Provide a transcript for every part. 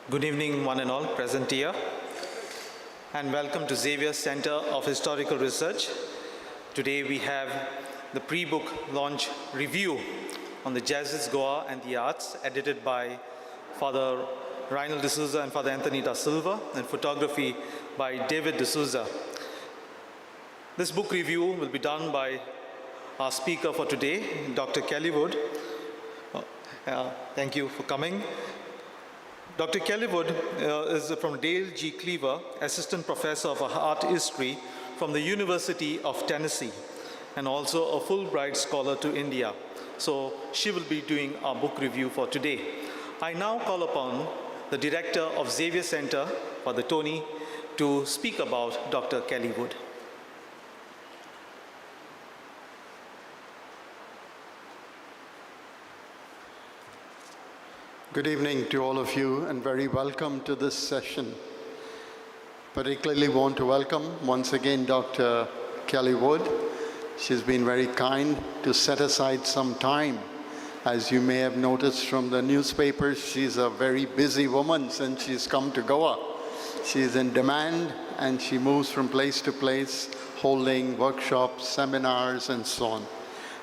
Good evening, one and all present here, and welcome to Xavier Center of Historical Research. Today we have the pre-book launch review on the Jesuits, Goa and the Arts, edited by Father Reinald de Souza and Father Anthony da Silva, and photography by David de Souza. This book review will be done by our speaker for today, Dr. Kelli Wood. Thank you for coming. Dr. Kelli Wood is from Dale G. Cleaver, Assistant Professor of Art History from the University of Tennessee, and also a Fulbright Scholar to India. So she will be doing our book review for today. I now call upon the Director of Xavier Center, Father Tony, to speak about Dr. Kelli Wood. Good evening to all of you, and very welcome to this session. Particularly want to welcome once again Dr. Kelli Wood. She's been very kind to set aside some time. As you may have noticed from the newspapers, she's a very busy woman since she's come to Goa. She's in demand and she moves from place to place, holding workshops, seminars, and so on.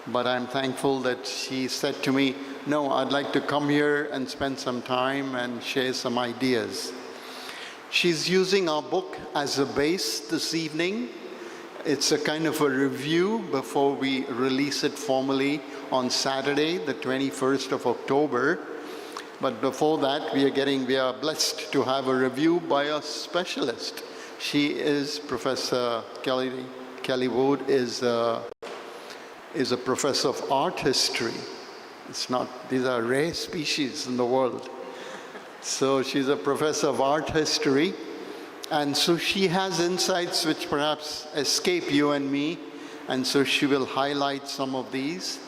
But I'm thankful that she said to me, no, I'd like to come here and spend some time and share some ideas. She's using our book as a base this evening. It's a kind of a review before we release it formally on Saturday, the 21st of October. But before that, we are blessed to have a review by a specialist. She is Professor Kelli Wood is a professor of art history. These are rare species in the world. So she's a professor of art history, and so she has insights which perhaps escape you and me, and so she will highlight some of these.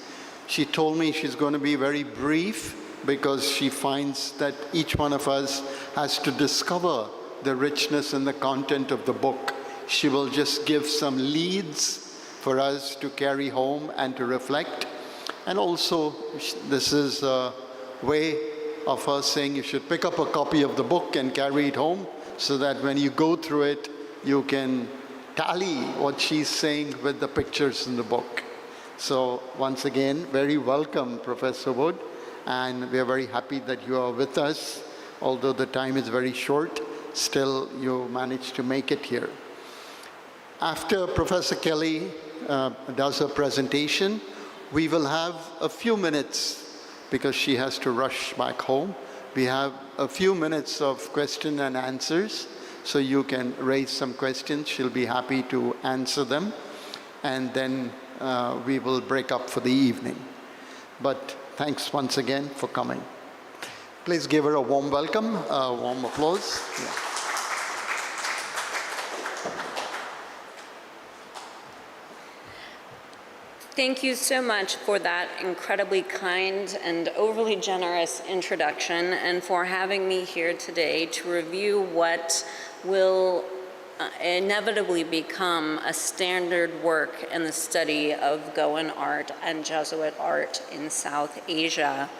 She told me she's going to be very brief because she finds that each one of us has to discover the richness and the content of the book. She will just give some leads for us to carry home and to reflect. And also, this is a way of her saying you should pick up a copy of the book and carry it home so that when you go through it, you can tally what she's saying with the pictures in the book. So once again, very welcome, Professor Wood, and we are very happy that you are with us. Although the time is very short, still you managed to make it here. After Professor Kelli does her presentation, we will have a few minutes, because she has to rush back home. We have a few minutes of question and answers, so you can raise some questions. She'll be happy to answer them, and then we will break up for the evening. But thanks once again for coming. Please give her a warm welcome, a warm applause. Yeah. Thank you so much for that incredibly kind and overly generous introduction, and for having me here today to review what will inevitably become a standard work in the study of Goan art and Jesuit art in South Asia.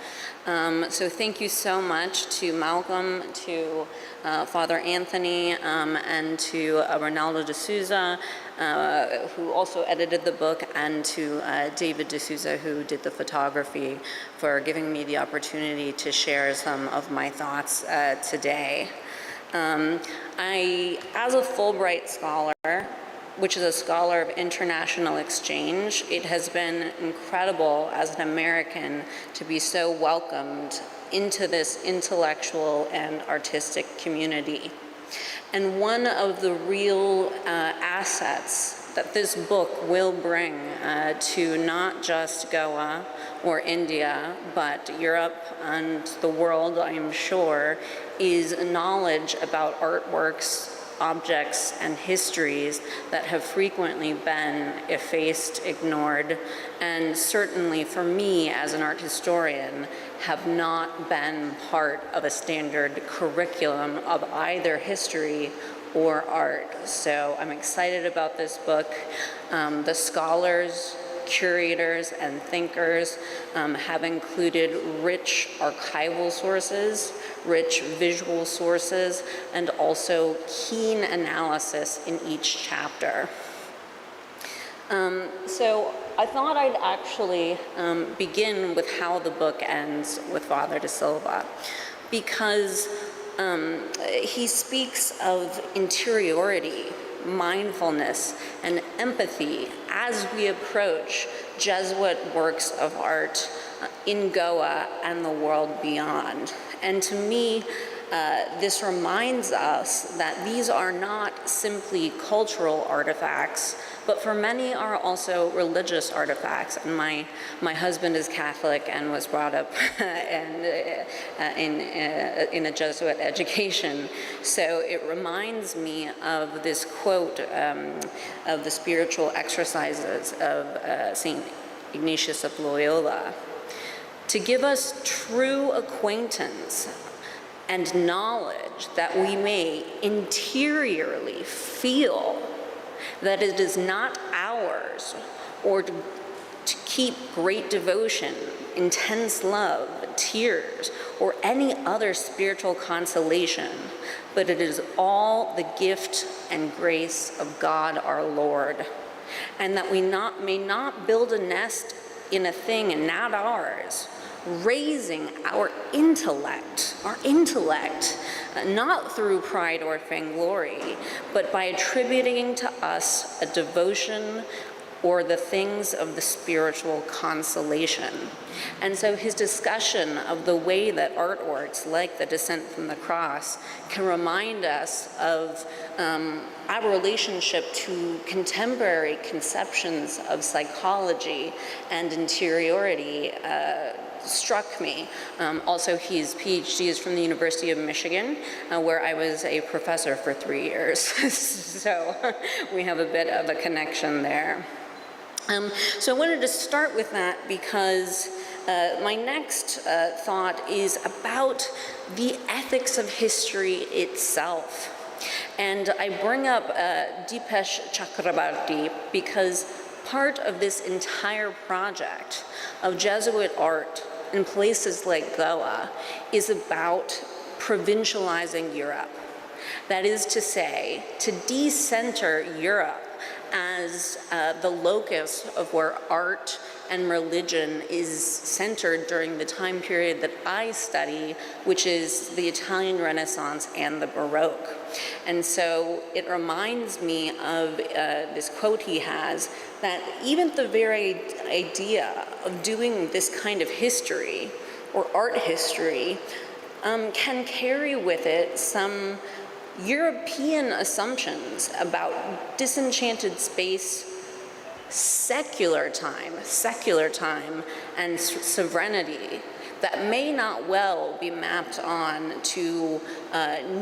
So thank you so much to Malcolm, to Father Anthony, and to Reinaldo de Souza, who also edited the book, and to David de Souza, who did the photography, for giving me the opportunity to share some of my thoughts today. As a Fulbright scholar, which is a scholar of international exchange, it has been incredible as an American to be so welcomed into this intellectual and artistic community. And one of the real assets that this book will bring to not just Goa or India, but Europe and the world, I'm sure, is knowledge about artworks, objects, and histories that have frequently been effaced, ignored, and certainly for me as an art historian have not been part of a standard curriculum of either history or art. So I'm excited about this book. The scholars curators and thinkers have included rich archival sources, rich visual sources, and also keen analysis in each chapter. So I thought I'd actually begin with how the book ends with Father de Silva, because he speaks of interiority, mindfulness, and empathy as we approach Jesuit works of art in Goa and the world beyond. And to me, this reminds us that these are not simply cultural artifacts, but for many are also religious artifacts. And my husband is Catholic and was brought up in a Jesuit education. So it reminds me of this quote of the spiritual exercises of St Ignacius of Loyola. To give us true acquaintance and knowledge that we may interiorly feel that it is not ours, or to keep great devotion, intense love, tears, or any other spiritual consolation, but it is all the gift and grace of God our Lord, and that we may not build a nest in a thing and not ours, raising our intellect, not through pride or vainglory, but by attributing to us a devotion or the things of the spiritual consolation. And so his discussion of the way that artworks like the Descent from the Cross can remind us of our relationship to contemporary conceptions of psychology and interiority struck me. Also, his PhD is from the University of Michigan, where I was a professor for 3 years. So we have a bit of a connection there. So I wanted to start with that because my next thought is about the ethics of history itself. And I bring up Dipesh Chakrabarti because part of this entire project of Jesuit art in places like Goa is about provincializing Europe. That is to say, to decenter Europe as the locus of where art and religion is centered during the time period that I study, which is the Italian Renaissance and the Baroque. And so it reminds me of this quote he has, that even the very idea of doing this kind of history, or art history, can carry with it some European assumptions about disenchanted space, secular time, and sovereignty that may not well be mapped on to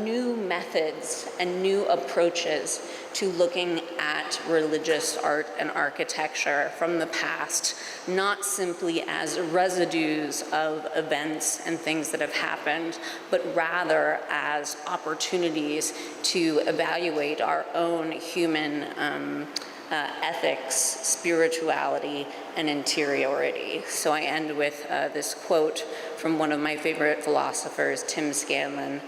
new methods and new approaches to looking at religious art and architecture from the past, not simply as residues of events and things that have happened, but rather as opportunities to evaluate our own human ethics, spirituality, and interiority. So I end with this quote from one of my favorite philosophers, Tim Scanlon,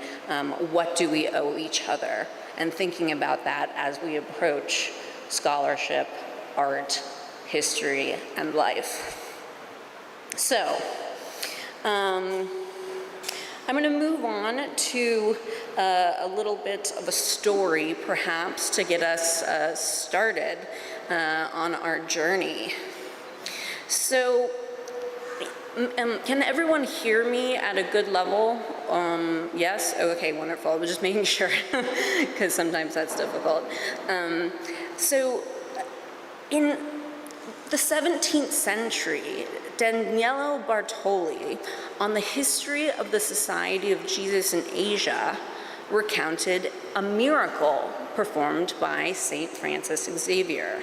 what do we owe each other? And thinking about that as we approach scholarship, art, history, and life. So, I'm going to move on to a little bit of a story, perhaps, to get us started on our journey. So, can everyone hear me at a good level? Yes? Okay, wonderful. I was just making sure, because sometimes that's difficult. So, in the 17th century, Daniele Bartoli, on the history of the Society of Jesus in Asia, recounted a miracle performed by St. Francis Xavier.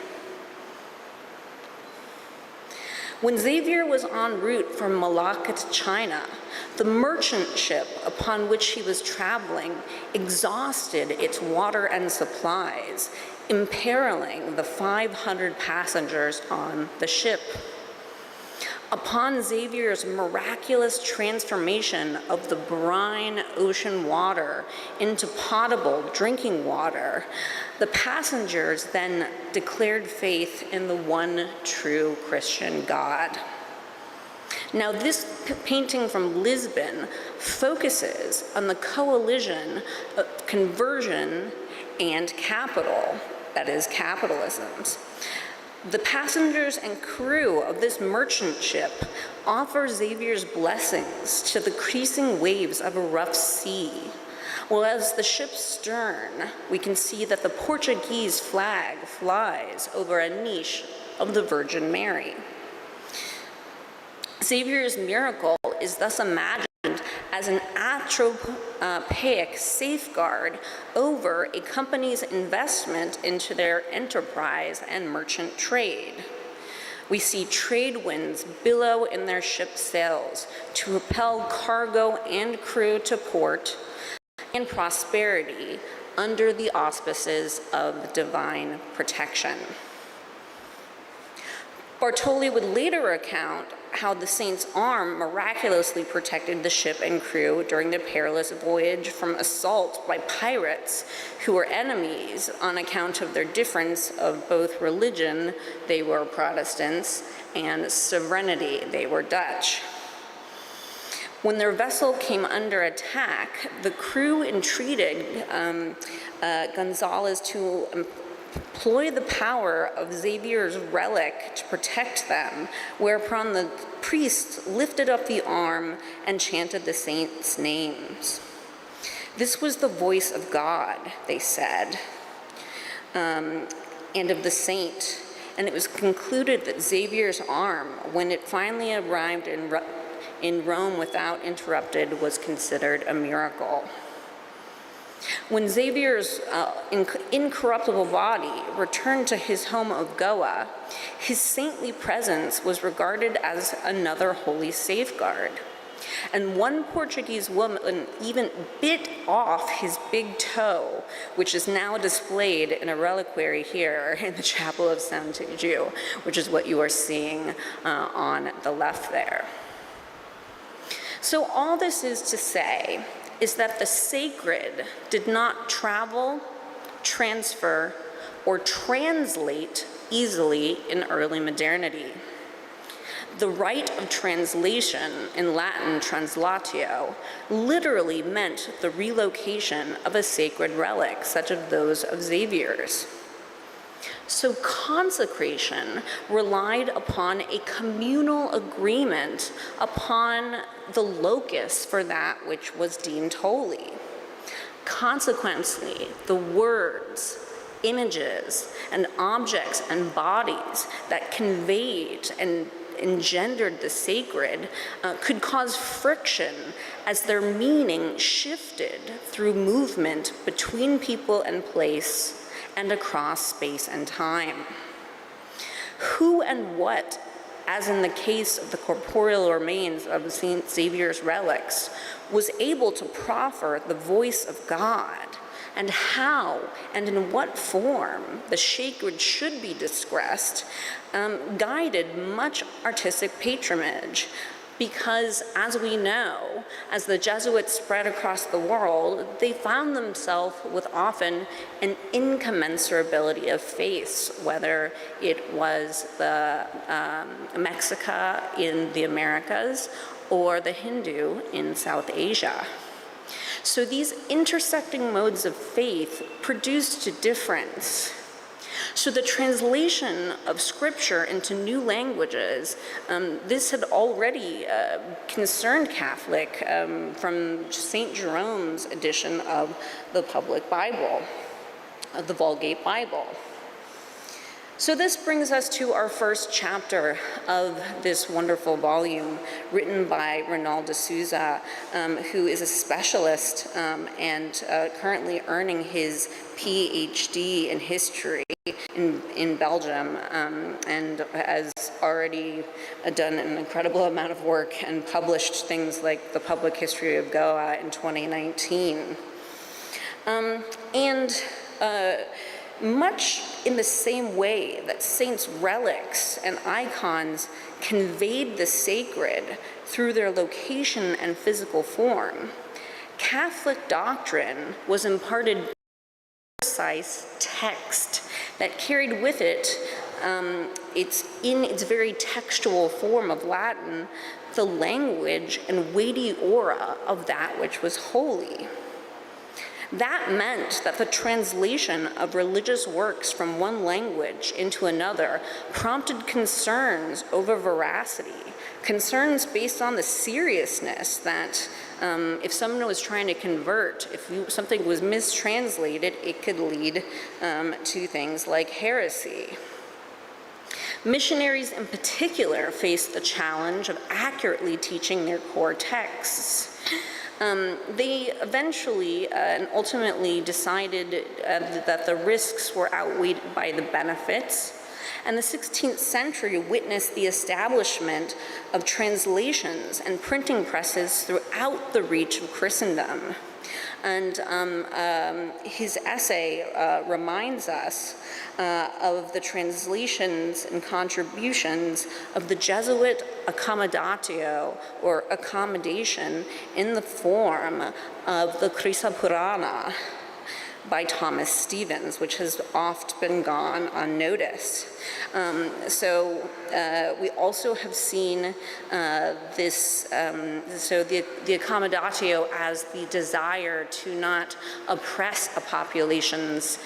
When Xavier was en route from Malacca to China, the merchant ship upon which he was traveling exhausted its water and supplies, imperiling the 500 passengers on the ship. Upon Xavier's miraculous transformation of the brine ocean water into potable drinking water, the passengers then declared faith in the one true Christian God. Now, this painting from Lisbon focuses on the coalition of conversion and capital, that is, capitalisms. The passengers and crew of this merchant ship offer Xavier's blessings to the creasing waves of a rough sea. Well, as the ship's stern, we can see that the Portuguese flag flies over a niche of the Virgin Mary. Xavier's miracle is thus imagined as an anthropomorphic safeguard over a company's investment into their enterprise and merchant trade. We see trade winds billow in their ship's sails to propel cargo and crew to port and prosperity under the auspices of divine protection. Bartoli would later recount how the saint's arm miraculously protected the ship and crew during the perilous voyage from assault by pirates who were enemies on account of their difference of both religion, they were Protestants, and sovereignty, they were Dutch. When their vessel came under attack, the crew entreated Gonzalez to employ the power of Xavier's relic to protect them, whereupon the priest lifted up the arm and chanted the saints' names. This was the voice of God, they said, and of the saint, and it was concluded that Xavier's arm, when it finally arrived in Rome without interrupted, was considered a miracle. When Xavier's incorruptible body returned to his home of Goa, his saintly presence was regarded as another holy safeguard. And one Portuguese woman even bit off his big toe, which is now displayed in a reliquary here in the chapel of St Ignacius, which is what you are seeing on the left there. So all this is to say is that the sacred did not travel, transfer, or translate easily in early modernity. The rite of translation, in Latin translatio, literally meant the relocation of a sacred relic, such as those of Xavier's. So consecration relied upon a communal agreement upon the locus for that which was deemed holy. Consequently, the words, images, and objects and bodies that conveyed and engendered the sacred could cause friction as their meaning shifted through movement between people and place and across space and time. Who and what, as in the case of the corporeal remains of St. Xavier's relics, was able to proffer the voice of God, and how and in what form the sacred should be discussed, guided much artistic patronage. Because, as we know, as the Jesuits spread across the world, they found themselves with often an incommensurability of faiths, whether it was the Mexica in the Americas or the Hindu in South Asia. So these intersecting modes of faith produced a difference. So the translation of scripture into new languages, this had already concerned Catholic from St. Jerome's edition of the public Bible, of the Vulgate Bible. So this brings us to our first chapter of this wonderful volume written by Ronald de Souza, who is a specialist and currently earning his PhD in history in Belgium, and has already done an incredible amount of work and published things like The Public History of Goa in 2019. much in the same way that saints' relics and icons conveyed the sacred through their location and physical form, Catholic doctrine was imparted by precise text that carried with it, in its very textual form of Latin, the language and weighty aura of that which was holy. That meant that the translation of religious works from one language into another prompted concerns over veracity, concerns based on the seriousness that if someone was trying to convert, if something was mistranslated, it could lead to things like heresy. Missionaries in particular faced the challenge of accurately teaching their core texts. They eventually and ultimately decided that the risks were outweighed by the benefits, and the 16th century witnessed the establishment of translations and printing presses throughout the reach of Christendom. And his essay reminds us of the translations and contributions of the Jesuit accommodatio, or accommodation, in the form of the Krisa Purana by Thomas Stevens, which has oft been gone unnoticed. We also have seen the accommodatio as the desire to not oppress a population's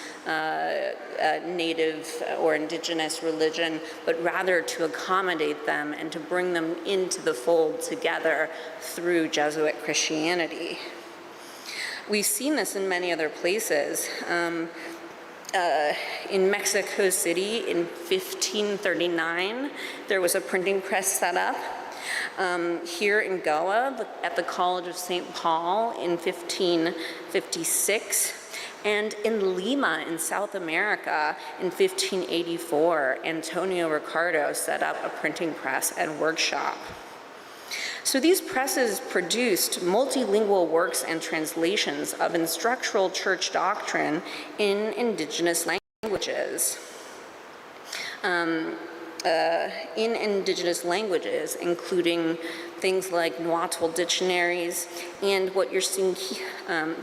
native or indigenous religion, but rather to accommodate them and to bring them into the fold together through Jesuit Christianity. We've seen this in many other places. In Mexico City in 1539, there was a printing press set up. Here in Goa, at the College of St. Paul in 1556, and in Lima in South America in 1584, Antonio Ricardo set up a printing press and workshop. So these presses produced multilingual works and translations of instructional church doctrine in indigenous languages. Including things like Nahuatl dictionaries, and what you're seeing,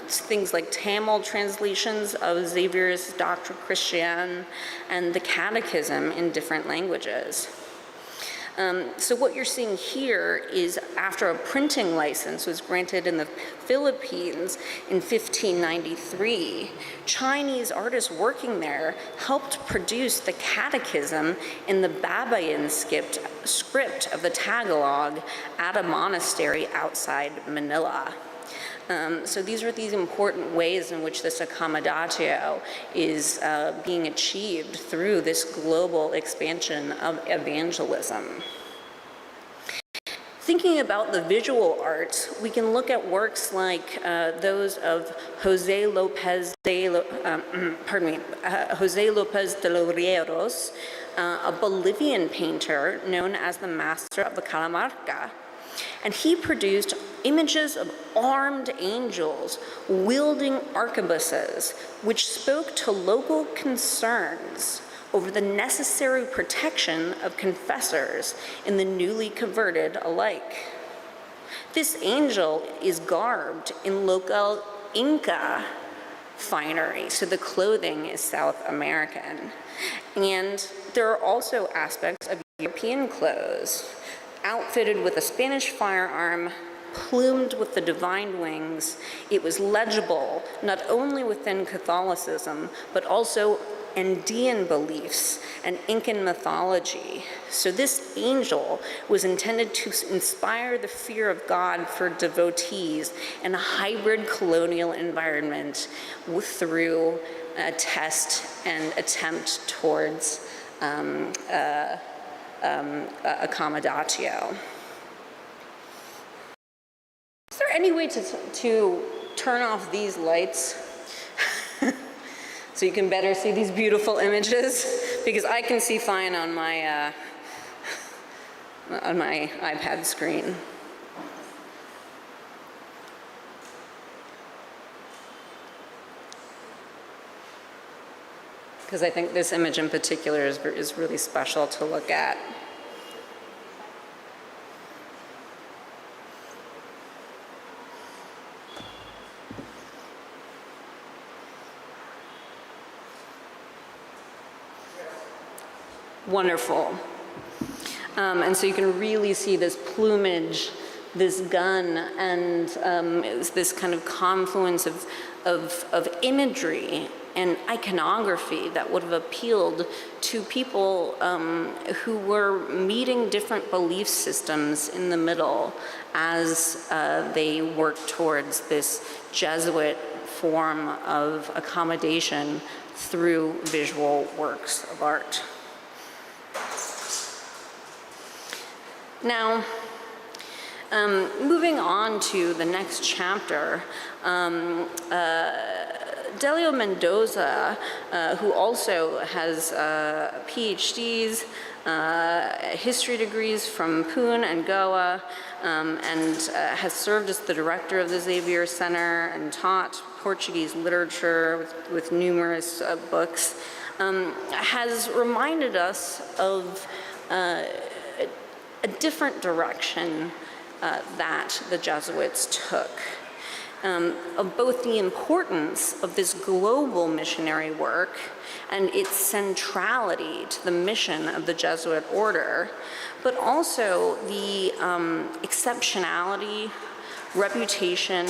things like Tamil translations of Xavier's Doctrine Christian and the Catechism in different languages. So what you're seeing here is, after a printing license was granted in the Philippines in 1593, Chinese artists working there helped produce the Catechism in the Babayan script of the Tagalog at a monastery outside Manila. So these are these important ways in which this accommodatio is being achieved through this global expansion of evangelism. Thinking about the visual arts, we can look at works like those of Jose Lopez de los Rieros, a Bolivian painter known as the Master of the Calamarca. And he produced images of armed angels wielding arquebuses, which spoke to local concerns over the necessary protection of confessors in the newly converted alike. This angel is garbed in local Inca finery, so the clothing is South American. And there are also aspects of European clothes, outfitted with a Spanish firearm, plumed with the divine wings. It was legible not only within Catholicism, but also Andean beliefs and Incan mythology. So this angel was intended to inspire the fear of God for devotees in a hybrid colonial environment through a test and attempt towards accommodatio. Is there any way to turn off these lights so you can better see these beautiful images? Because I can see fine on my iPad screen. because I think this image in particular is really special to look at. Wonderful. And so you can really see this plumage, this gun, and this kind of confluence of imagery and iconography that would have appealed to people who were meeting different belief systems in the middle as they worked towards this Jesuit form of accommodation through visual works of art. Now, moving on to the next chapter, Delio Mendoza, who also has PhDs, history degrees from Pune and Goa, and has served as the director of the Xavier Center and taught Portuguese literature with numerous books, has reminded us of a different direction that the Jesuits took, of both the importance of this global missionary work and its centrality to the mission of the Jesuit order, but also the exceptionality, reputation,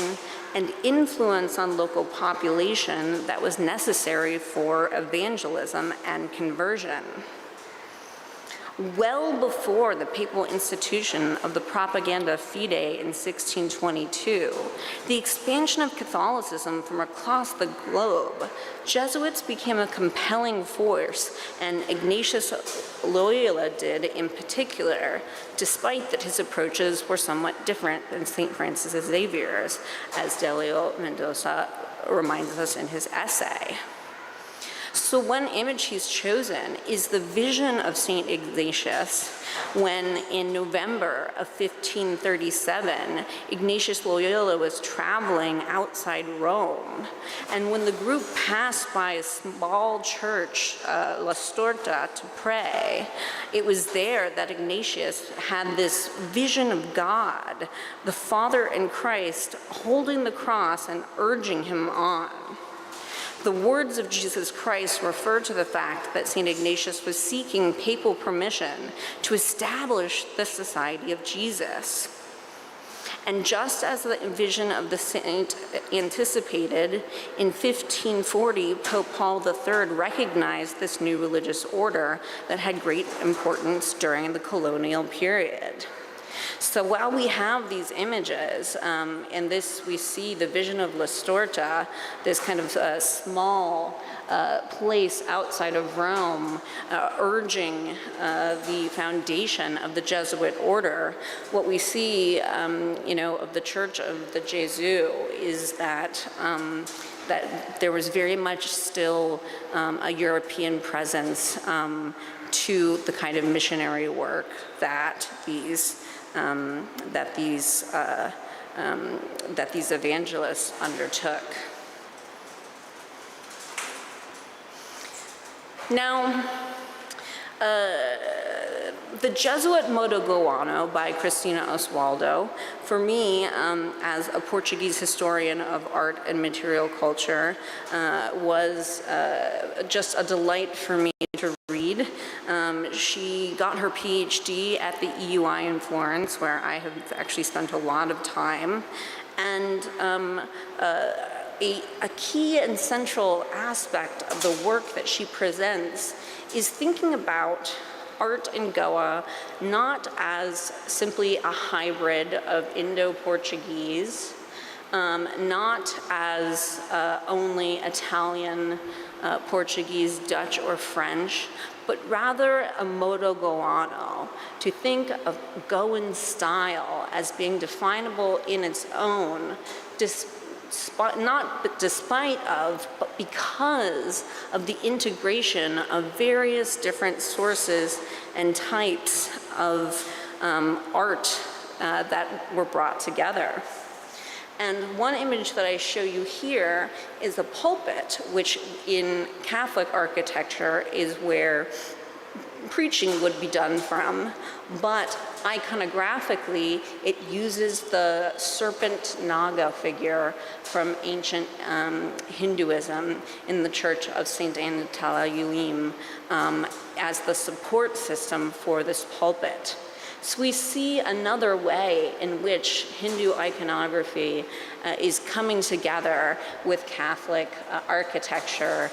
and influence on local population that was necessary for evangelism and conversion. Well before the papal institution of the Propaganda Fide in 1622, the expansion of Catholicism from across the globe, Jesuits became a compelling force, and Ignatius Loyola did in particular, despite that his approaches were somewhat different than St. Francis Xavier's, as Delio Mendoza reminds us in his essay. So one image he's chosen is the vision of St. Ignatius when, in November of 1537, Ignatius Loyola was traveling outside Rome. And when the group passed by a small church, La Storta, to pray, it was there that Ignatius had this vision of God, the Father in Christ, holding the cross and urging him on. The words of Jesus Christ refer to the fact that St. Ignatius was seeking papal permission to establish the Society of Jesus. And just as the vision of the saint anticipated, in 1540, Pope Paul III recognized this new religious order that had great importance during the colonial period. So while we have these images, in this we see the vision of La Storta, this kind of small place outside of Rome, urging the foundation of the Jesuit order. What we see, of the Church of the Jesuits is that that there was very much still a European presence to the kind of missionary work that these evangelists undertook. Now, the Jesuit Modo Goano by Cristina Oswaldo, for me, as a Portuguese historian of art and material culture, was just a delight for me to read. She got her PhD at the EUI in Florence, where I have actually spent a lot of time, and a key and central aspect of the work that she presents is thinking about art in Goa not as simply a hybrid of Indo-Portuguese, not as only Italian, Portuguese, Dutch, or French, but rather a Modo Goano, to think of Goan style as being definable in its own, not despite of, but because of the integration of various different sources and types of art that were brought together. And one image that I show you here is a pulpit, which in Catholic architecture is where preaching would be done from, but iconographically it uses the serpent Naga figure from ancient Hinduism in the Church of St Ignacius as the support system for this pulpit. So we see another way in which Hindu iconography is coming together with Catholic architecture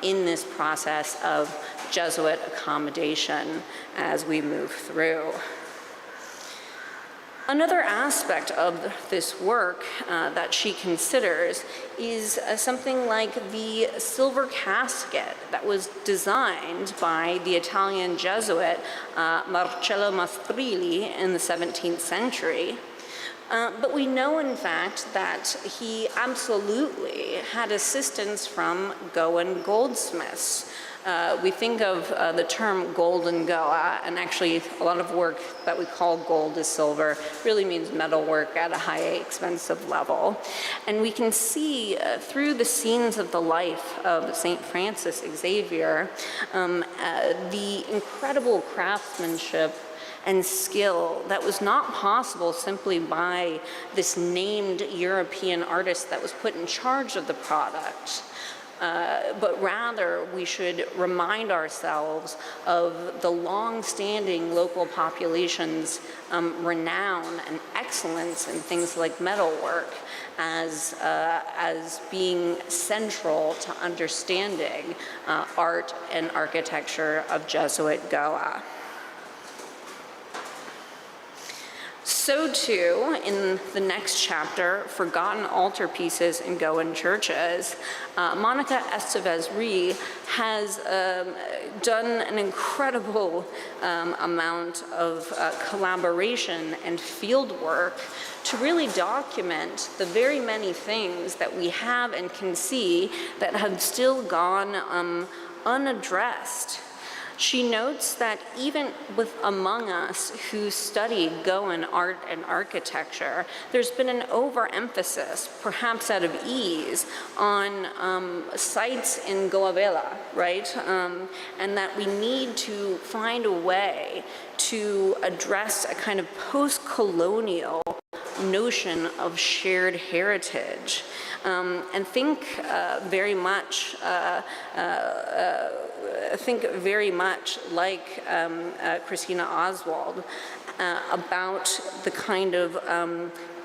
in this process of Jesuit accommodation as we move through. Another aspect of this work that she considers is something like the silver casket that was designed by the Italian Jesuit Marcello Mastrilli in the 17th century. But we know, in fact, that he absolutely had assistance from Goan goldsmiths. We think of the term golden Goa, and actually a lot of work that we call gold is silver really means metal work at a high expensive level. And we can see through the scenes of the life of St. Francis Xavier the incredible craftsmanship and skill that was not possible simply by this named European artist that was put in charge of the product. But rather, we should remind ourselves of the long-standing local population's renown and excellence in things like metalwork as being central to understanding art and architecture of Jesuit Goa. So too, in the next chapter, Forgotten Altarpieces in Goan Churches, Monica Estevez-Ree has done an incredible amount of collaboration and field work to really document the very many things that we have and can see that have still gone unaddressed. She notes that even among us who study Goan art and architecture, there's been an overemphasis, perhaps out of ease, on sites in Goa'vela, right? And that we need to find a way to address a kind of post-colonial notion of shared heritage. And think very much like Christina Oswald about the kind of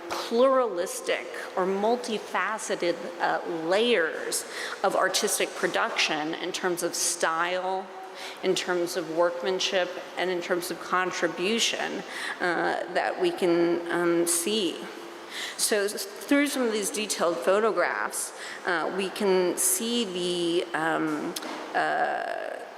pluralistic or multifaceted layers of artistic production in terms of style, in terms of workmanship, and in terms of contribution that we can see. So through some of these detailed photographs, we can see the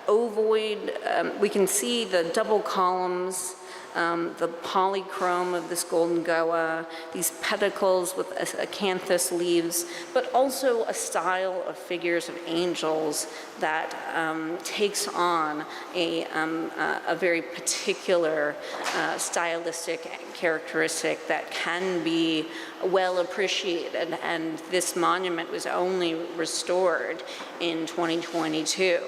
ovoid, we can see the double columns, the polychrome of this golden Goa, these pedicles with acanthus leaves, but also a style of figures of angels that takes on a very particular stylistic characteristic that can be well appreciated. And this monument was only restored in 2022.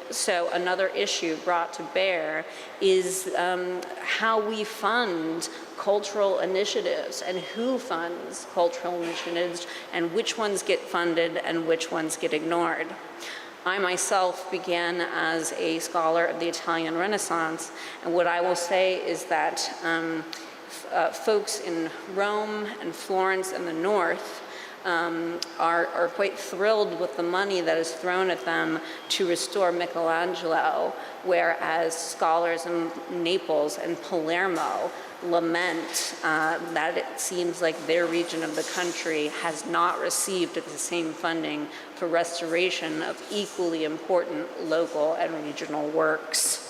So another issue brought to bear is how we fund cultural initiatives and who funds cultural initiatives and which ones get funded and which ones get ignored. I myself began as a scholar of the Italian Renaissance, and what I will say is that folks in Rome and Florence and the North are quite thrilled with the money that is thrown at them to restore Michelangelo, whereas scholars in Naples and Palermo lament that it seems like their region of the country has not received the same funding for restoration of equally important local and regional works.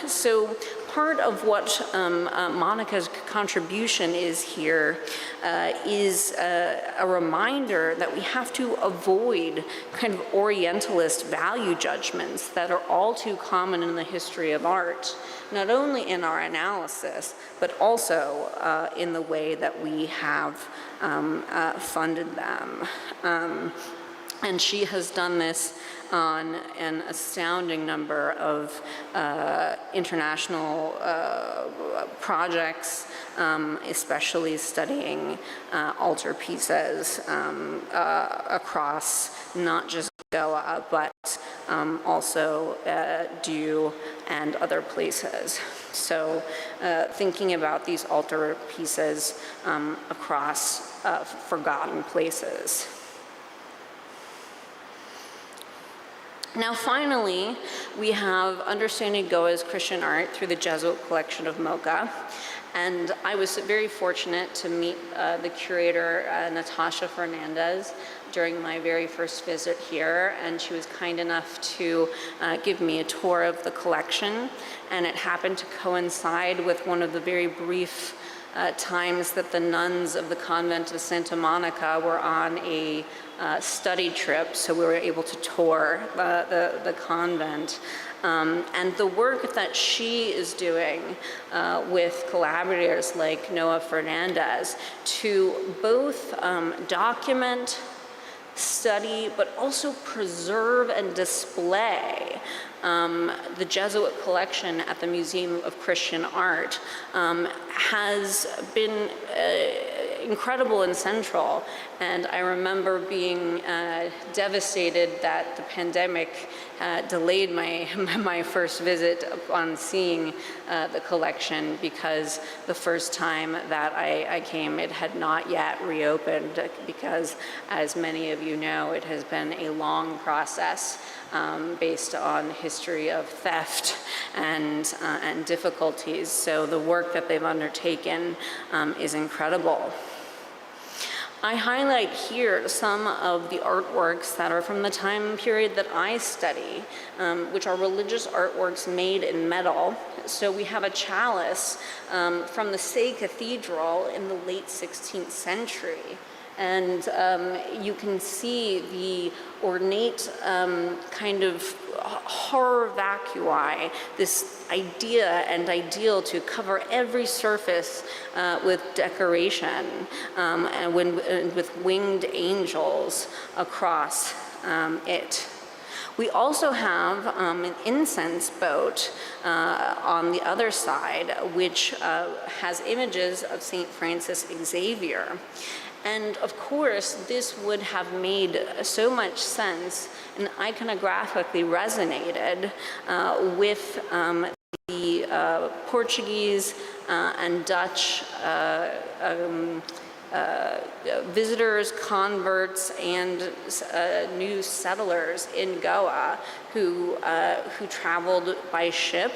So part of what Monica's contribution is here is a reminder that we have to avoid kind of Orientalist value judgments that are all too common in the history of art, not only in our analysis, but also in the way that we have funded them. And she has done this on an astounding number of international projects, especially studying altarpieces across not just Goa, but also Diu and other places. So thinking about these altar pieces across forgotten places. Now finally, we have Understanding Goa'S Christian Art through the Jesuit collection of Mocha. And I was very fortunate to meet the curator, Natasha Fernandez, during my very first visit here, and she was kind enough to give me a tour of the collection. And it happened to coincide with one of the very brief times that the nuns of the convent of Santa Monica were on a study trip, so we were able to tour the convent. And the work that she is doing with collaborators like Noah Fernandez to both document, study, but also preserve and display the Jesuit collection at the Museum of Christian Art has been incredible and central. And I remember being devastated that the pandemic delayed my first visit upon seeing the collection, because the first time that I came, it had not yet reopened, because as many of you know, it has been a long process based on history of theft and difficulties. So the work that they've undertaken is incredible. I highlight here some of the artworks that are from the time period that I study, which are religious artworks made in metal. So we have a chalice from the Say Cathedral in the late 16th century. And you can see the ornate kind of horror vacui, this idea and ideal to cover every surface with decoration and with winged angels across it. We also have an incense boat on the other side, which has images of St. Francis Xavier. And of course, this would have made so much sense and iconographically resonated with the Portuguese and Dutch visitors, converts, and new settlers in Goa who traveled by ship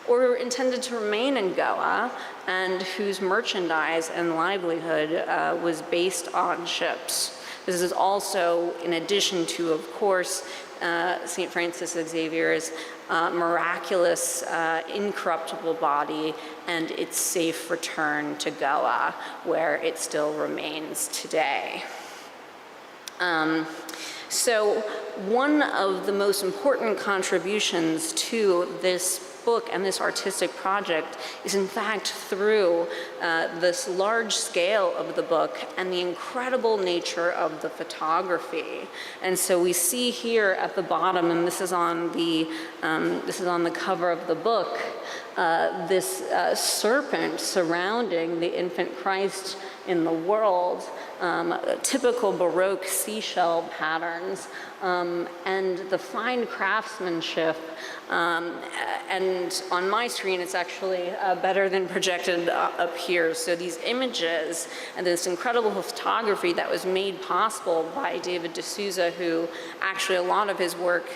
or were intended to remain in Goa and whose merchandise and livelihood was based on ships. This is also in addition to, of course, St. Francis Xavier's miraculous, incorruptible body and its safe return to Goa, where it still remains today. So one of the most important contributions to this book and this artistic project is in fact through this large scale of the book and the incredible nature of the photography. And so we see here at the bottom, and this is on the cover of the book, this serpent surrounding the infant Christ in the world, typical Baroque seashell patterns, and the fine craftsmanship. And on my screen, it's actually better than projected up here. So these images and this incredible photography that was made possible by David D'Souza, who actually a lot of his work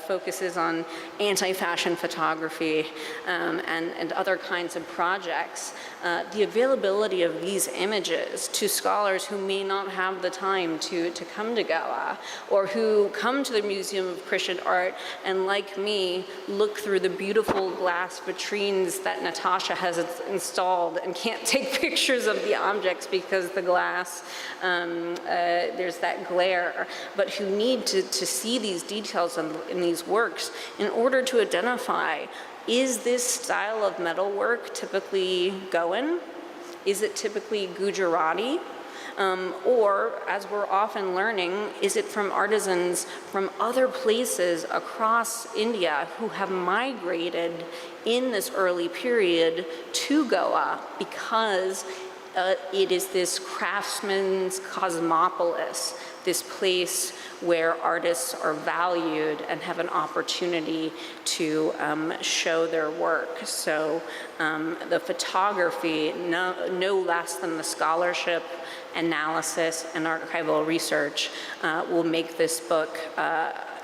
focuses on anti-fashion photography and other kinds of projects. The availability of these images to scholars who may not have the time to come to Goa, or who come to the Museum of Christian Art and, like me, look through the beautiful glass vitrines that Natasha has installed and can't take pictures of the objects because the glass, there's that glare, but who need to see these details in these works in order to identify, is this style of metalwork typically Goan? Is it typically Gujarati? Or, as we're often learning, is it from artisans from other places across India who have migrated in this early period to Goa because it is this craftsman's cosmopolis, this place where artists are valued and have an opportunity to show their work. So the photography, no less than the scholarship, analysis, and archival research will make this book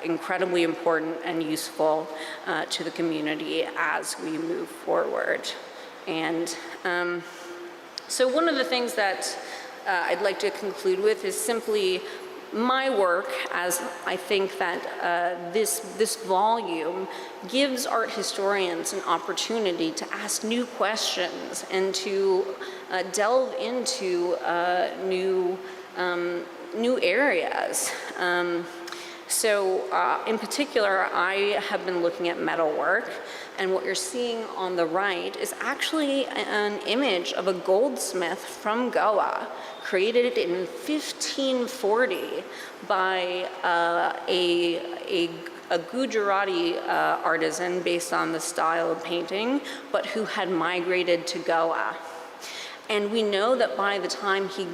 incredibly important and useful to the community as we move forward. And so one of the things that I'd like to conclude with is simply my work, as I think that this volume gives art historians an opportunity to ask new questions and to delve into new areas. So in particular, I have been looking at metalwork, and what you're seeing on the right is actually an image of a goldsmith from Goa, created in 1540 by a Gujarati artisan based on the style of painting, but who had migrated to Goa. And we know that by the time he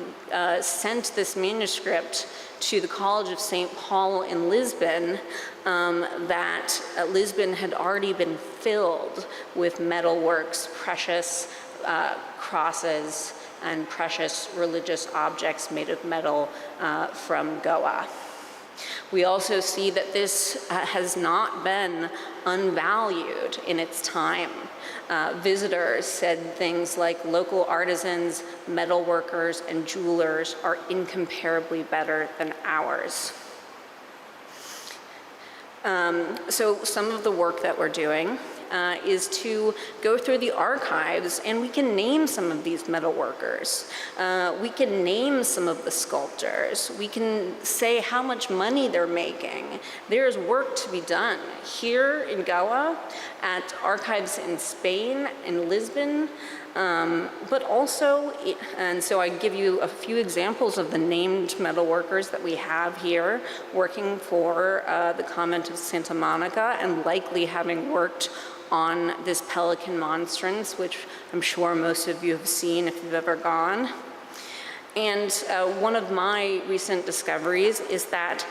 sent this manuscript to the College of St. Paul in Lisbon, that Lisbon had already been filled with metalworks, precious crosses, and precious religious objects made of metal from Goa. We also see that this has not been unvalued in its time. Visitors said things like local artisans, metalworkers, and jewelers are incomparably better than ours. So some of the work that we're doing is to go through the archives, and we can name some of these metalworkers. We can name some of the sculptors. We can say how much money they're making. There's work to be done here in Goa, at archives in Spain, in Lisbon, but also, and so I give you a few examples of the named metalworkers that we have here working for the convent of Santa Monica, and likely having worked on this pelican monstrance, which I'm sure most of you have seen if you've ever gone. And one of my recent discoveries is that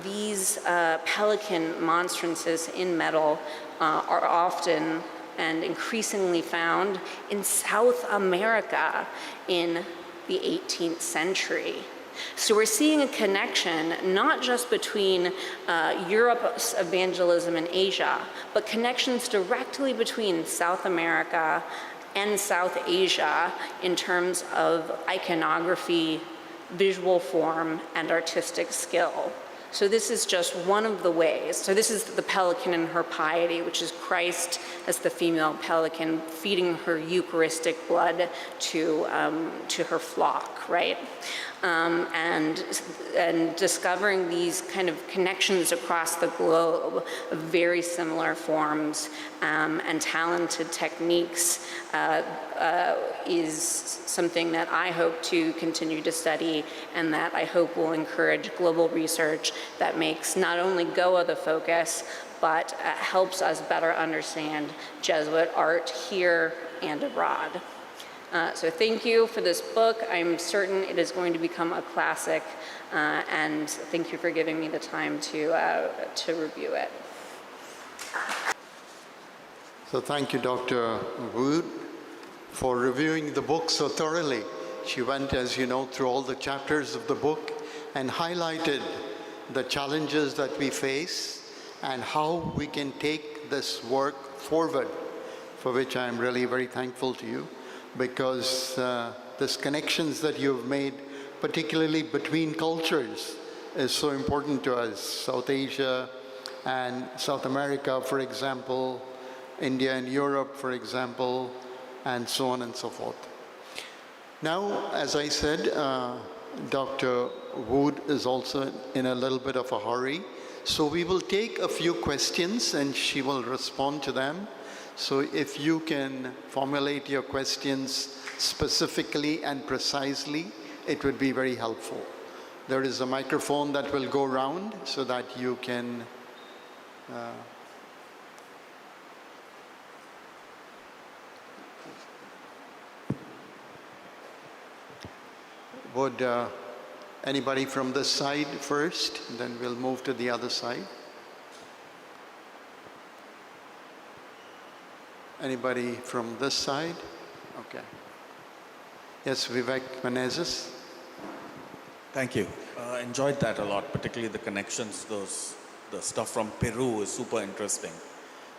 these pelican monstrances in metal are often and increasingly found in South America in the 18th century. So we're seeing a connection not just between Europe's evangelism and Asia, but connections directly between South America and South Asia in terms of iconography, visual form, and artistic skill. So this is just one of the ways. So this is the pelican in her piety, which is Christ as the female pelican feeding her Eucharistic blood to her flock, right? And discovering these kind of connections across the globe of very similar forms and talented techniques is something that I hope to continue to study, and that I hope will encourage global research that makes not only Goa the focus, but helps us better understand Jesuit art here and abroad. So thank you for this book. I'm certain it is going to become a classic, and thank you for giving me the time to review it. So thank you, Dr. Wood, for reviewing the book so thoroughly. She went, as you know, through all the chapters of the book and highlighted the challenges that we face and how we can take this work forward, for which I'm really very thankful to you, because these connections that you've made, particularly between cultures, is so important to us. South Asia and South America, for example, India and Europe, for example, and so on and so forth. Now, as I said, Dr. Wood is also in a little bit of a hurry. So we will take a few questions and she will respond to them. So if you can formulate your questions specifically and precisely, it would be very helpful. There is a microphone that will go around so that you can would anybody from this side first, then we'll move to the other side. Anybody from this side? Okay. Yes, Vivek Menezes. Thank you. Enjoyed that a lot, particularly the connections, the stuff from Peru is super interesting.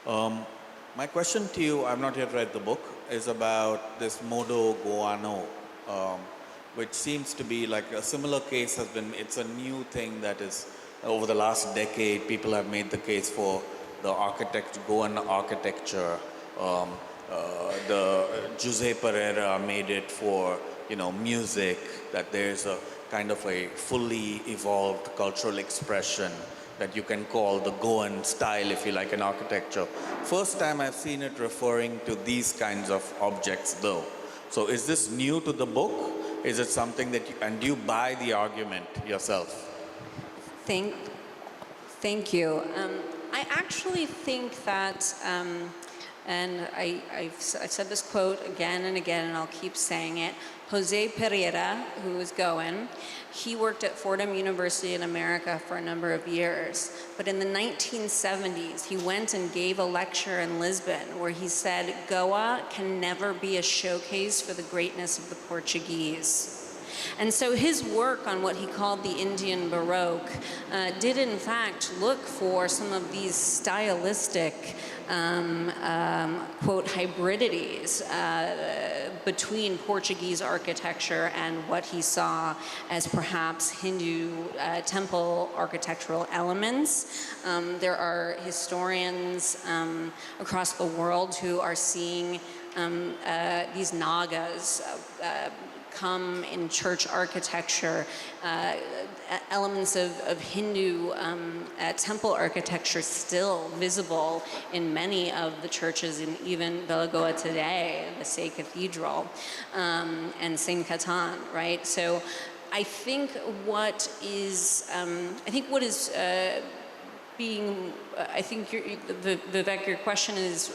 My question to you, I've not yet read the book, is about this Modo Goano, which seems to be like a similar case has been, it's a new thing that is, over the last decade, people have made the case for the Goan architecture. The Jose Pereira made it for, music, that there's a kind of a fully evolved cultural expression that you can call the Goan style, if you like, in architecture. First time I've seen it referring to these kinds of objects, though. So is this new to the book? Is it something that and do you buy the argument yourself? Thank you. I actually think that, and I've said this quote again and again, and I'll keep saying it. Jose Pereira, who is Goan, he worked at Fordham University in America for a number of years. But in the 1970s, he went and gave a lecture in Lisbon where he said, Goa can never be a showcase for the greatness of the Portuguese. And so his work on what he called the Indian Baroque did in fact look for some of these stylistic, quote, hybridities between Portuguese architecture and what he saw as perhaps Hindu temple architectural elements. There are historians across the world who are seeing these nagas come in church architecture, elements of Hindu temple architecture still visible in many of the churches in even Goa today, the Say Cathedral and Saint Catan, right? So I think what is Vivek, your question is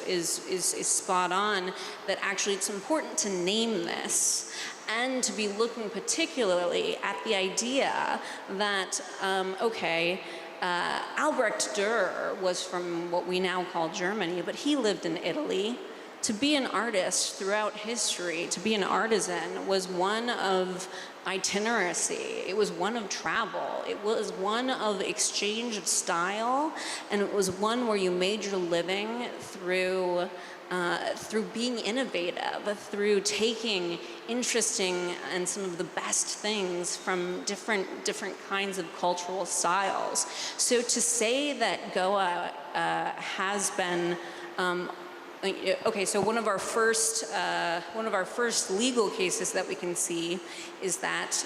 spot on, that actually it's important to name this and to be looking particularly at the idea that, Albrecht Dürer was from what we now call Germany, but he lived in Italy. To be an artist throughout history, to be an artisan, was one of itineracy, it was one of travel, it was one of exchange of style, and it was one where you made your living through being innovative, through taking interesting and some of the best things from different kinds of cultural styles. So to say that Goa has been so one of our first legal cases that we can see is that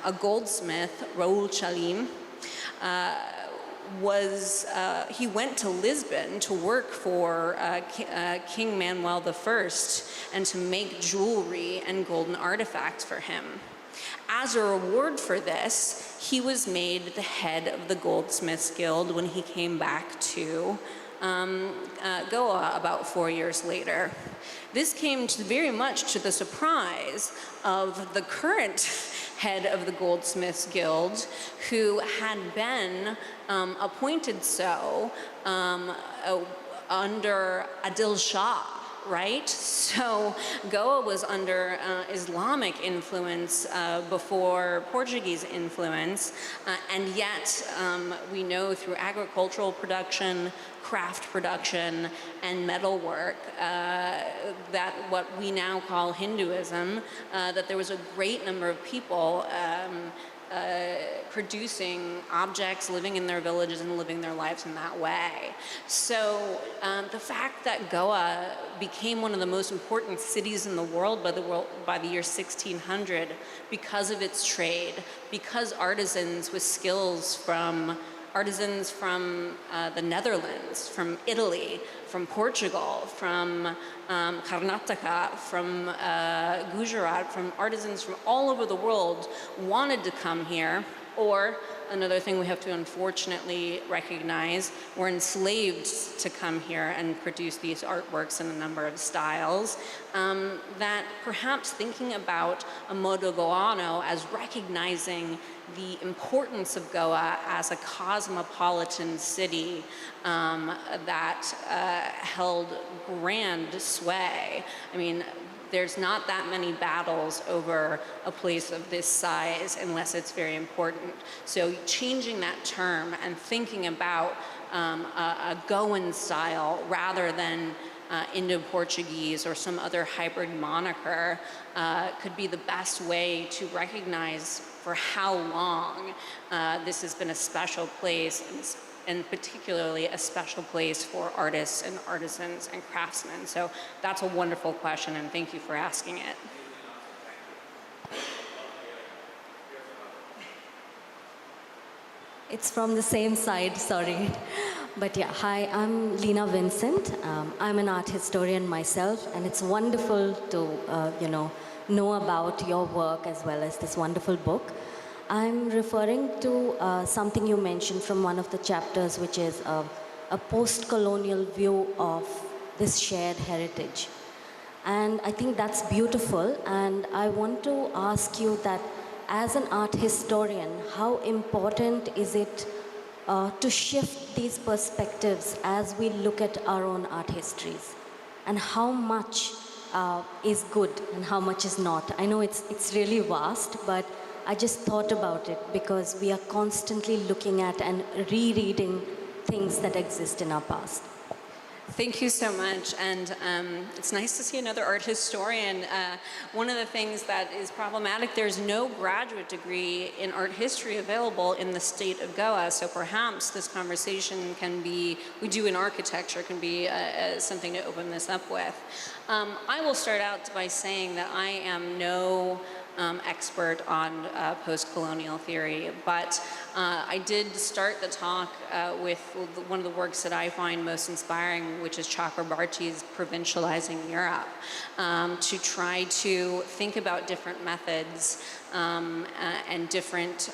a goldsmith, Raul Chalim, he went to Lisbon to work for King Manuel I and to make jewelry and golden artifacts for him. As a reward for this, he was made the head of the Goldsmiths Guild when he came back to Goa about 4 years later. This came very much to the surprise of the current head of the Goldsmiths Guild, who had been appointed so under Adil Shah, right? So Goa was under Islamic influence before Portuguese influence, and yet we know through agricultural production, craft production, and metalwork that what we now call Hinduism, that there was a great number of people producing objects, living in their villages and living their lives in that way. So the fact that Goa became one of the most important cities in the world by the year 1600 because of its trade, because artisans with skills from the Netherlands, from Italy, from Portugal, from Karnataka, from Gujarat, from artisans from all over the world wanted to come here. Or another thing we have to unfortunately recognize, were enslaved to come here and produce these artworks in a number of styles, that perhaps thinking about a Modo Goano as recognizing the importance of Goa as a cosmopolitan city that held grand sway. I mean, there's not that many battles over a place of this size unless it's very important. So changing that term and thinking about a Goan style rather than Indo-Portuguese or some other hybrid moniker could be the best way to recognize for how long this has been a special place, and particularly a special place for artists and artisans and craftsmen. So that's a wonderful question, and thank you for asking it. It's from the same side, sorry. But yeah, hi, I'm Lena Vincent. I'm an art historian myself, and it's wonderful to know about your work as well as this wonderful book. I'm referring to something you mentioned from one of the chapters, which is a post-colonial view of this shared heritage. And I think that's beautiful, and I want to ask you that as an art historian, how important is it to shift these perspectives as we look at our own art histories? And how much is good and how much is not? I know it's really vast, but I just thought about it because we are constantly looking at and rereading things that exist in our past. Thank you so much, and it's nice to see another art historian. One of the things that is problematic, there's no graduate degree in art history available in the state of Goa, so perhaps this conversation can be, we do in architecture, can be something to open this up with. I will start out by saying that I am no expert on post-colonial theory, but I did start the talk with one of the works that I find most inspiring, which is Chakrabarty's Provincializing Europe, to try to think about different methods and different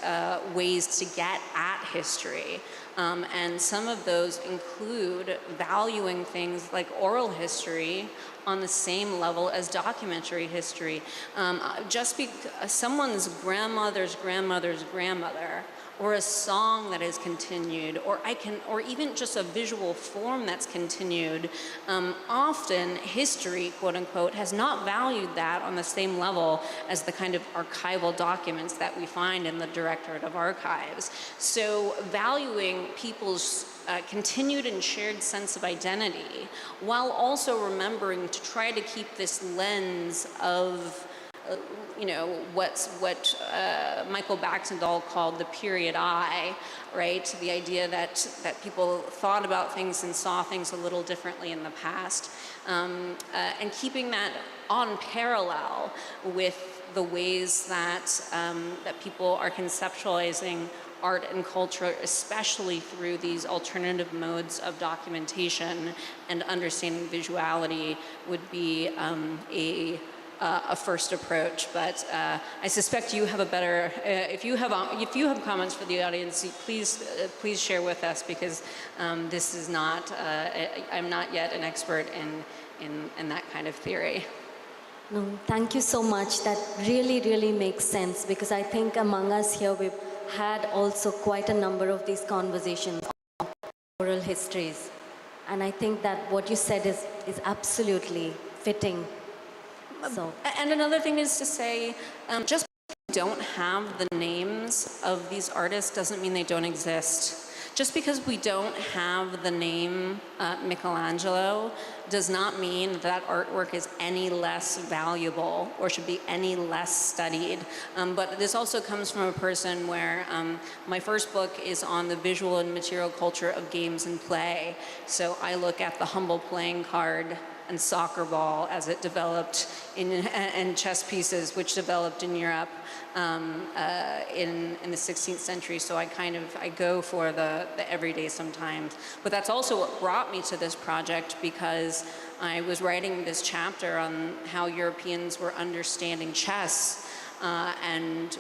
ways to get at history. And some of those include valuing things like oral history on the same level as documentary history. Just because someone's grandmother's grandmother's grandmother, or a song that is continued, or even just a visual form that's continued, often history, quote unquote, has not valued that on the same level as the kind of archival documents that we find in the Directorate of Archives. So valuing people's continued and shared sense of identity, while also remembering to try to keep this lens of what Michael Baxendall called the period eye, right? The idea that people thought about things and saw things a little differently in the past, and keeping that on parallel with the ways that that people are conceptualizing art and culture, especially through these alternative modes of documentation and understanding visuality, would be a first approach. But I suspect you have a better. If you have comments for the audience, please share with us, because this is not. I'm not yet an expert in that kind of theory. No, thank you so much. That really makes sense, because I think among us here we've had also quite a number of these conversations on oral histories, and I think that what you said is absolutely fitting. So. And another thing is to say, just because we don't have the names of these artists doesn't mean they don't exist. Just because we don't have the name Michelangelo does not mean that artwork is any less valuable or should be any less studied. But this also comes from a person where my first book is on the visual and material culture of games and play. So I look at the humble playing card and soccer ball as it developed and chess pieces, which developed in Europe in the 16th century. So I go for the everyday sometimes. But that's also what brought me to this project, because I was writing this chapter on how Europeans were understanding chess and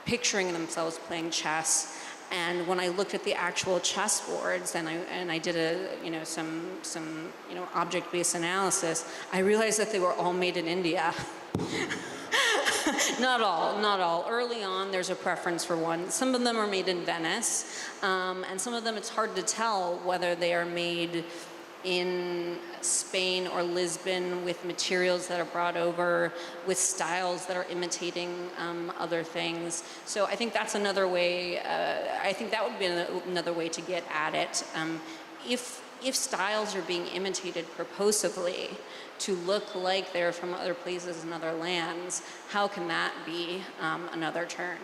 picturing themselves playing chess. And when I looked at the actual chess boards and I did some object-based analysis, I realized that they were all made in India. Not all. Early on, there's a preference for one. Some of them are made in Venice, and some of them it's hard to tell whether they are made in Spain or Lisbon with materials that are brought over, with styles that are imitating other things. So I think that's another way, I think that would be another way to get at it. If styles are being imitated purposively to look like they're from other places and other lands, how can that be another turn?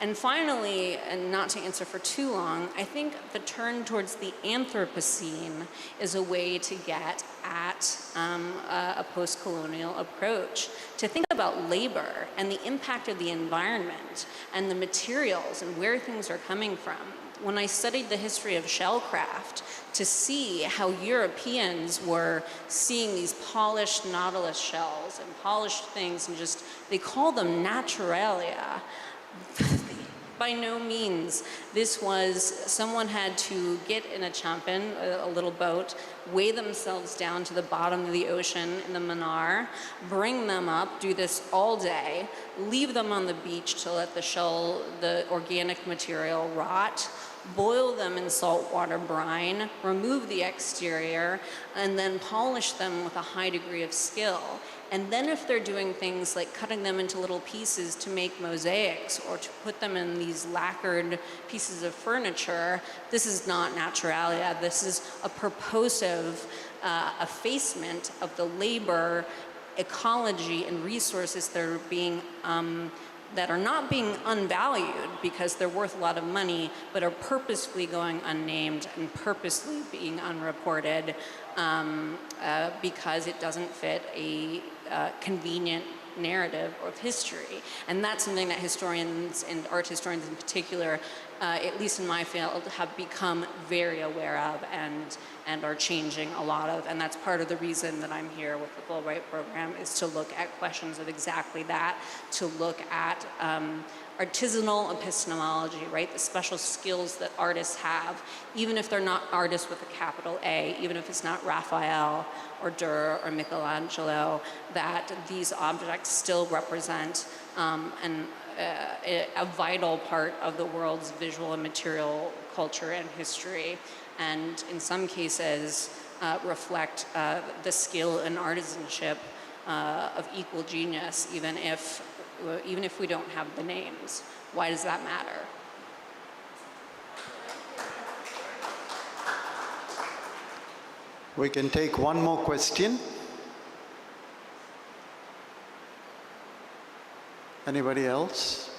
And finally, and not to answer for too long, I think the turn towards the Anthropocene is a way to get at a post-colonial approach, to think about labor and the impact of the environment and the materials and where things are coming from. When I studied the history of shellcraft, to see how Europeans were seeing these polished nautilus shells and polished things and just, they call them naturalia. By no means. This was, someone had to get in a champan, a little boat, weigh themselves down to the bottom of the ocean in the Manar, bring them up, do this all day, leave them on the beach to let the shell, the organic material rot, boil them in saltwater brine, remove the exterior, and then polish them with a high degree of skill. And then if they're doing things like cutting them into little pieces to make mosaics or to put them in these lacquered pieces of furniture, this is not naturalia. This is a purposive effacement of the labor, ecology, and resources that are being that are not being unvalued because they're worth a lot of money, but are purposefully going unnamed and purposely being unreported because it doesn't fit a convenient narrative of history. And that's something that historians and art historians in particular, at least in my field, have become very aware of and are changing a lot of. And that's part of the reason that I'm here with the Fulbright program, is to look at questions of exactly that, to look at artisanal epistemology, right? The special skills that artists have, even if they're not artists with a capital A, even if it's not Raphael or Durer or Michelangelo, that these objects still represent a vital part of the world's visual and material culture and history, and in some cases reflect the skill and artisanship of equal genius, even if we don't have the names. Why does that matter? We can take one more question. Anybody else?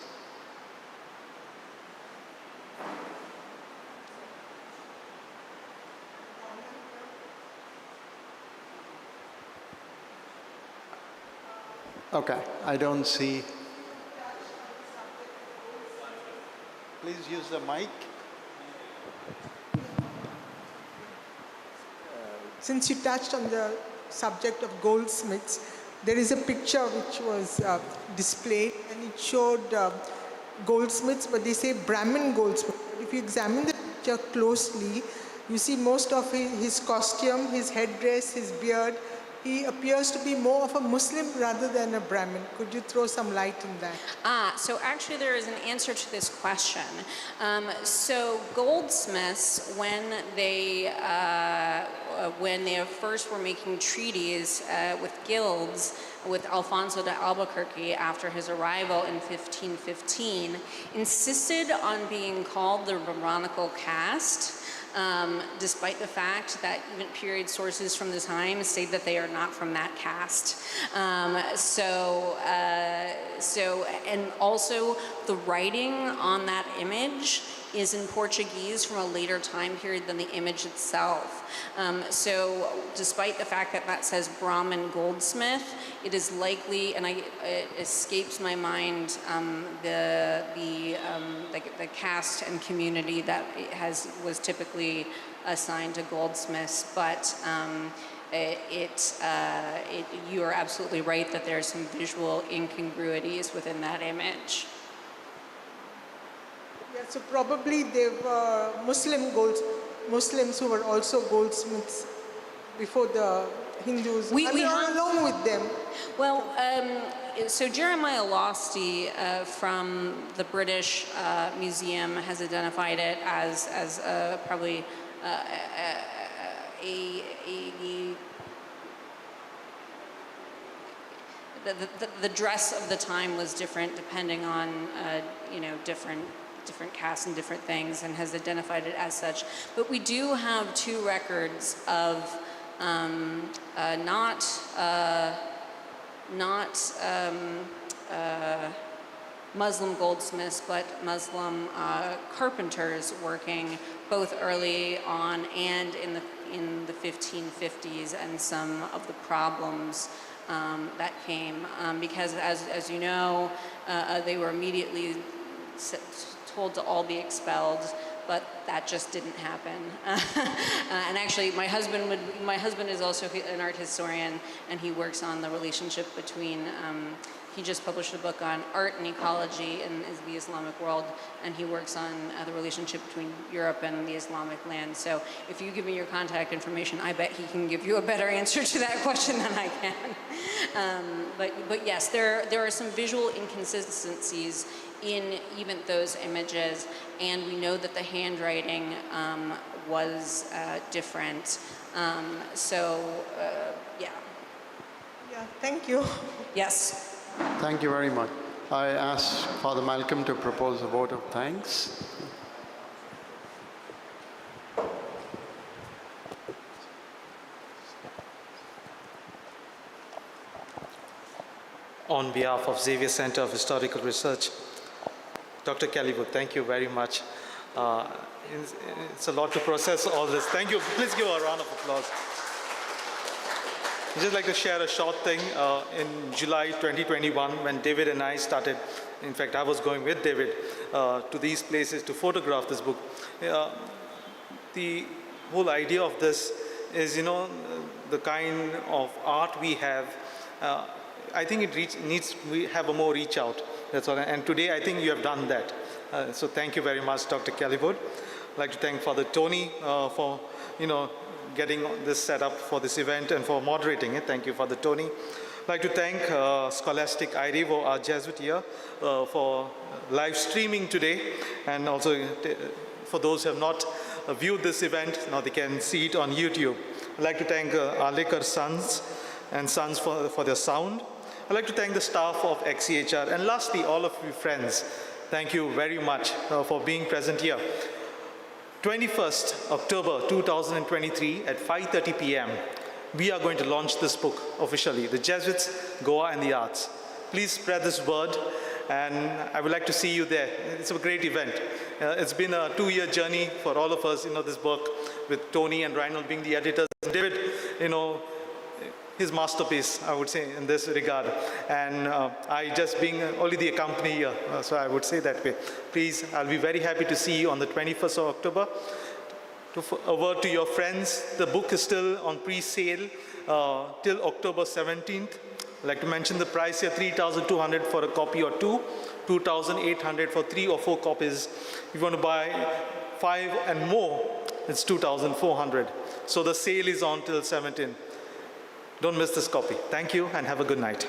Okay, I don't see. Please use the mic. Since you touched on the subject of goldsmiths, there is a picture which was displayed, and it showed goldsmiths, but they say Brahmin goldsmiths. If you examine the picture closely, you see most of his costume, his headdress, his beard. He appears to be more of a Muslim rather than a Brahmin. Could you throw some light in that? So actually there is an answer to this question. So goldsmiths, when they first were making treaties with guilds, with Alfonso de Albuquerque after his arrival in 1515, insisted on being called the Baronical caste, despite the fact that even period sources from the time say that they are not from that caste. And also the writing on that image is in Portuguese from a later time period than the image itself. So despite the fact that that says Brahmin goldsmith, it is likely, and it escapes my mind, the caste and community that was typically assigned to goldsmiths, but you are absolutely right that there are some visual incongruities within that image. Yeah, so probably they were Muslims who were also goldsmiths before the Hindus. Along with them. Well, so Jeremiah Losty from the British Museum has identified it as probably the dress of the time was different depending on different castes and different things, and has identified it as such. But we do have two records of not Muslim goldsmiths, but Muslim carpenters working both early on and in the 1550s, and some of the problems that came because, as you know, they were immediately told to all be expelled, but that just didn't happen. And actually, my husband is also an art historian, and he works on the relationship between. He just published a book on art and ecology in the Islamic world, and he works on the relationship between Europe and the Islamic land. So if you give me your contact information, I bet he can give you a better answer to that question than I can. But yes, there are some visual inconsistencies in even those images, and we know that the handwriting was different. Yeah. Yeah, thank you. Yes. Thank you very much. I ask Father Malcolm to propose a vote of thanks. On behalf of Xavier Center of Historical Research, Dr. Kelli Wood, thank you very much. It's a lot to process all this. Thank you. Please give a round of applause. I'd just like to share a short thing. In July 2021, when David and I started, in fact, I was going with David to these places to photograph this book. The whole idea of this is, the kind of art we have. I think we have a more reach out. That's all. And today, I think you have done that. So thank you very much, Dr. Kelli Wood. I'd like to thank Father Tony for, getting this set up for this event and for moderating it. Thank you, Father Tony. I'd like to thank Scholastic Irivo, our Jesuit here, for live streaming today. And also for those who have not viewed this event, now they can see it on YouTube. I'd like to thank our Liquor Sons and Sons for their sound. I'd like to thank the staff of XCHR. And lastly, all of you friends, thank you very much for being present here. 21st October 2023 at 5:30 p.m. we are going to launch this book officially, The Jesuits, Goa and the Arts. Please spread this word, and I would like to see you there. It's a great event. It's been a 2-year journey for all of us, this book, with Tony and Reinhold being the editors. David, his masterpiece, I would say, in this regard. And I just being only the accompanier, so I would say that way. Please, I'll be very happy to see you on the 21st of October. A word to your friends, the book is still on pre-sale till October 17th. I'd like to mention the price here, 3,200 for a copy or two, 2,800 for 3 or 4 copies. If you want to buy 5 and more, it's 2,400. So the sale is on till 17th. Don't miss this copy. Thank you and have a good night.